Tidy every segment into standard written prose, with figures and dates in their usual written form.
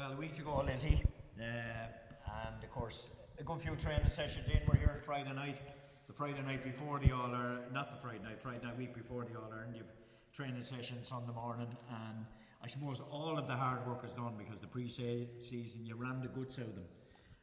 Well, a week to go, Lizzy, and of course a good few training sessions in. We're here on Friday night, the Friday night before the All Ireland, not the Friday night week before the All Ireland. You've training sessions Sunday morning, and I suppose all of the hard work is done because the pre-season you ran the guts out of them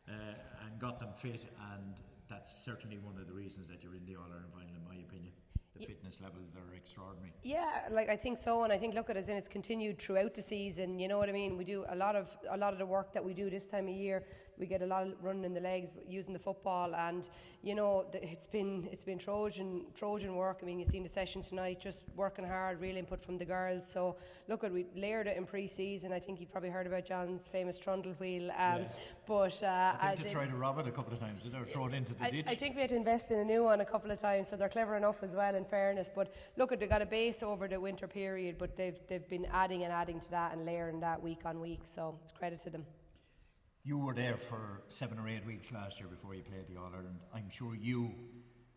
and got them fit, and that's certainly one of the reasons that you're in the All Ireland final, in my opinion. The fitness levels are extraordinary. Yeah, like I think so, and I think look at it as in it's continued throughout the season. You know what I mean? We do a lot of the work that we do this time of year. We get a lot of running in the legs using the football, and you know it's been Trojan work. I mean, you've seen the session tonight, just working hard, real input from the girls. So look at we layered it in pre-season. I think you've probably heard about John's famous trundle wheel. But I think they tried to rob it a couple of times, did they? Or throw it into the ditch. I think we had to invest in a new one a couple of times, so they're clever enough as well. In fairness, but look at they got a base over the winter period, but they've been adding to that and layering that week on week. So it's credit to them. You were there for 7 or 8 weeks last year before you played the All Ireland. I'm sure you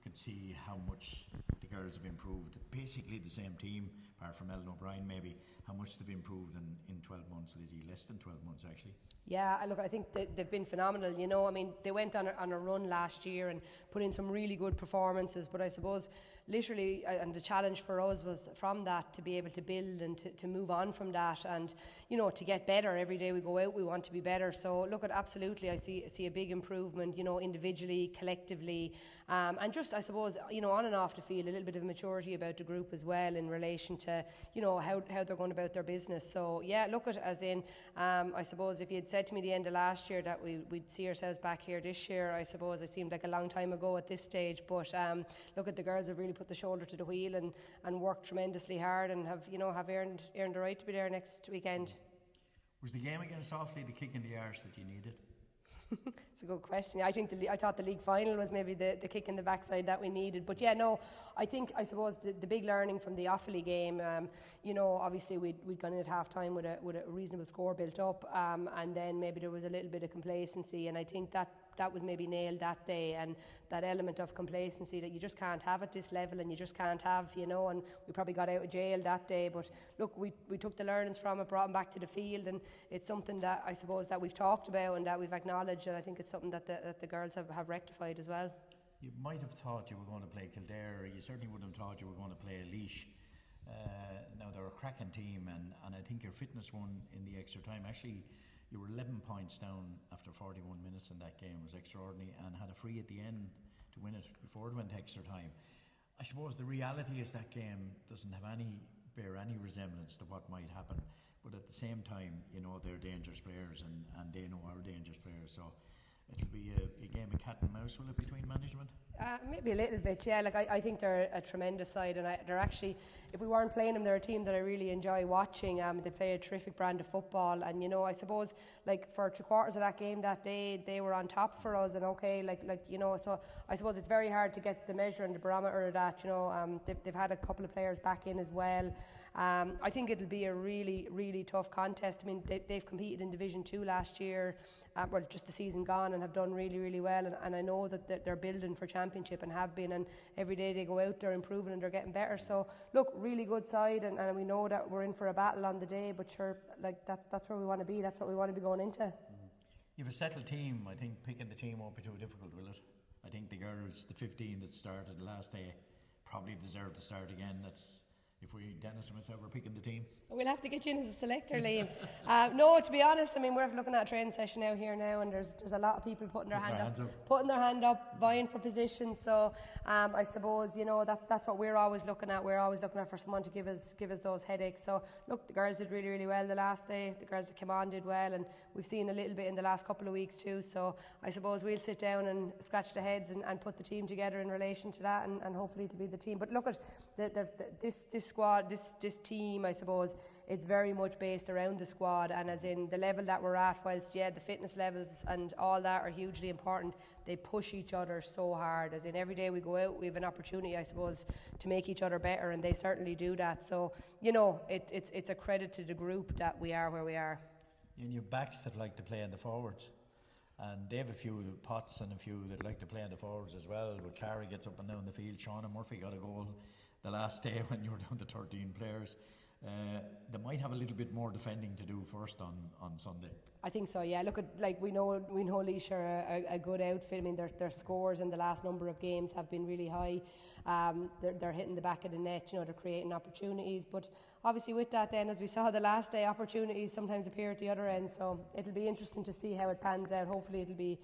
could see how much the girls have improved. Basically the same team, apart from Ellen O'Brien maybe, how much they've improved in 12 months. Lizzy, less than 12 months actually. Yeah, look, I think they've been phenomenal. You know, I mean, they went on a run last year and put in some really good performances, but I suppose literally, and the challenge for us was from that to be able to build and to move on from that, and you know, to get better. Every day we go out, we want to be better. So look at absolutely, I see a big improvement, you know, individually, collectively, and just I suppose, you know, on and off the field, a little bit of maturity about the group as well in relation to, you know, how they're going about their business. So yeah, look at as in, I suppose if you had said to me the end of last year that we'd see ourselves back here this year, I suppose it seemed like a long time ago at this stage. But look at the girls have really put the shoulder to the wheel and worked tremendously hard and have earned the right to be there next weekend. Was the game against Offaly the kick in the arse that you needed? It's a good question. I thought the league final was maybe the kick in the backside that we needed. But yeah, no, I suppose the big learning from the Offaly game, you know, obviously we'd gone in at half time with a reasonable score built up, and then maybe there was a little bit of complacency, and I think that was maybe nailed that day, and that element of complacency that you just can't have at this level, and you just can't have, you know, and we probably got out of jail that day. But look, we took the learnings from it, brought them back to the field, and it's something that I suppose that we've talked about and that we've acknowledged, and I think it's something that the girls have rectified as well. You might have thought you were going to play Kildare, you certainly wouldn't have thought you were going to play Laois. Now they're a cracking team, and I think your fitness won in the extra time. Actually, you were 11 points down after 41 minutes in that game. It was extraordinary, and had a free at the end to win it before it went to extra time. I suppose the reality is that game doesn't have bear any resemblance to what might happen, but at the same time, you know, they're dangerous players, and they know our dangerous players. So it'll be a game of cat and mouse, will it, between management? Maybe a little bit, yeah. Like I think they're a tremendous side, and they're actually, if we weren't playing them, they're a team that I really enjoy watching. They play a terrific brand of football, and you know, I suppose like for 3/4 of that game that day, they were on top for us, and okay, like you know, so I suppose it's very hard to get the measure and the barometer of that. You know, they've had a couple of players back in as well. I think it'll be a really, really tough contest. I mean, they've competed in Division 2 last year, well, just the season gone, and have done really, really well. And I know that they're building for championship and have been. And every day they go out, they're improving and they're getting better. So look, really good side, and we know that we're in for a battle on the day. But sure, like that's where we want to be. That's what we want to be going into. You have a settled team. I think picking the team won't be too difficult, will it? I think the girls, the 15 that started the last day, probably deserve to start again. That's. If Dennis and myself were picking the team, we'll have to get you in as a selector, Liam. No, to be honest, I mean, we're looking at a training session out here now, and there's a lot of people putting their hand up, vying for positions. So I suppose, you know, that's what we're always looking at. We're always looking at for someone to give us those headaches. So look, the girls did really, really well the last day. The girls that came on did well, and we've seen a little bit in the last couple of weeks too. So I suppose we'll sit down and scratch the heads and put the team together in relation to that, and hopefully it'll be the team. But look at this squad, this team, I suppose it's very much based around the squad, and as in the level that we're at, whilst the fitness levels and all that are hugely important, they push each other so hard. As in every day we go out, we have an opportunity, I suppose, to make each other better, and they certainly do that. So you know, it's a credit to the group that we are where we are. And your backs that like to play in the forwards, and they have a few pots and a few that like to play in the forwards as well. But Clara gets up and down the field. Shauna Murphy got a goal the last day when you were down to 13 players. they might have a little bit more defending to do first on Sunday. I think so. Yeah. Look at we know Laois are a good outfit. I mean, their scores in the last number of games have been really high. They're hitting the back of the net. They're creating opportunities. But obviously, with that, then as we saw the last day, opportunities sometimes appear at the other end. So it'll be interesting to see how it pans out. Hopefully, it'll be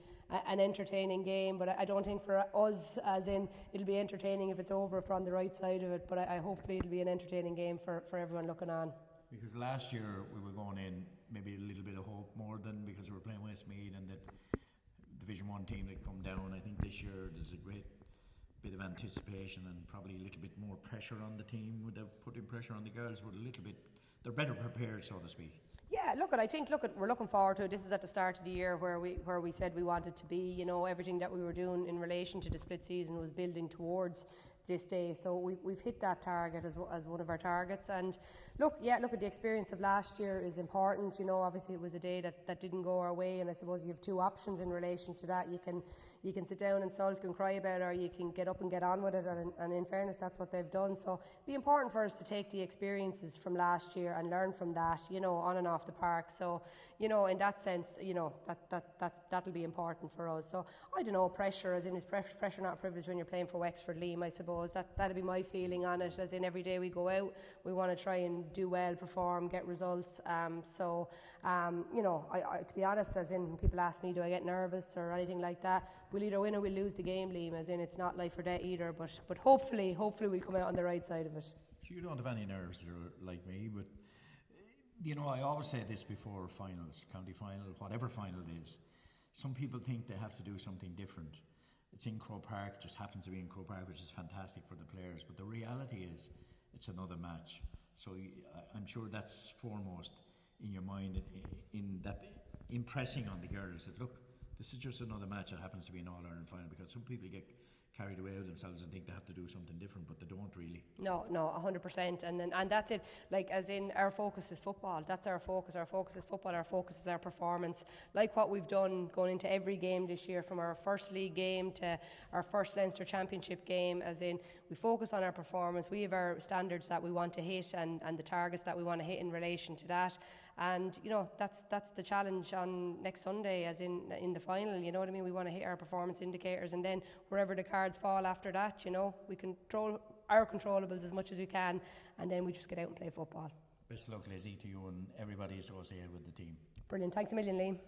an entertaining game. But I don't think for us, as in, it'll be entertaining if it's over from the right side of it. But I hopefully it'll be an entertaining game for everyone looking on. Because last year we were going in maybe a little bit of hope more than because we were playing Westmeath and that Division 1 team that come down. I think this year there's a great bit of anticipation and probably a little bit more pressure on the team without putting pressure on the girls, but a little bit, they're better prepared, so to speak. Yeah, we're looking forward to it. This is at the start of the year where we said we wanted to be. Everything that we were doing in relation to the split season was building towards this day. So we've hit that target as one of our targets. And look at the experience of last year is important. Obviously it was a day that didn't go our way, and I suppose you have two options in relation to that. You can sit down and sulk and cry about it, or you can get up and get on with it, and in fairness that's what they've done. So it'd be important for us to take the experiences from last year and learn from that, on and off the park. So in that sense, that'll be important for us. So I don't know, pressure as in, is pressure not a privilege when you're playing for Wexford Liam? I suppose that'll be my feeling on it, as in every day we go out we want to try and do well, perform, get results. To be honest, as in, people ask me, do I get nervous or anything like that? We'll either win or we'll lose the game, Liam, as in it's not life or death either, but hopefully we'll come out on the right side of it. So you don't have any nerves, you're like me, but I always say this before finals, county final, whatever final it is. Some people think they have to do something different. It's in Croke Park, just happens to be in Croke Park, which is fantastic for the players, but the reality is it's another match. So I'm sure that's foremost in your mind, in that impressing on the girls that, look, this is just another match that happens to be an All-Ireland final, because some people get carried away with themselves and think they have to do something different, but they don't really. No, 100%, and that's it. Like, as in, our focus is football. That's our focus. Our focus is football. Our focus is our performance. Like what we've done going into every game this year, from our first league game to our first Leinster Championship game. As in, we focus on our performance. We have our standards that we want to hit, and the targets that we want to hit in relation to that. And that's the challenge on next Sunday, as in the final. You know what I mean? We want to hit our performance indicators, and then wherever the cards fall after that, we control our controllables as much as we can, and then we just get out and play football. Best of luck, Lizzy, to you and everybody associated with the team. Brilliant. Thanks a million, Liam.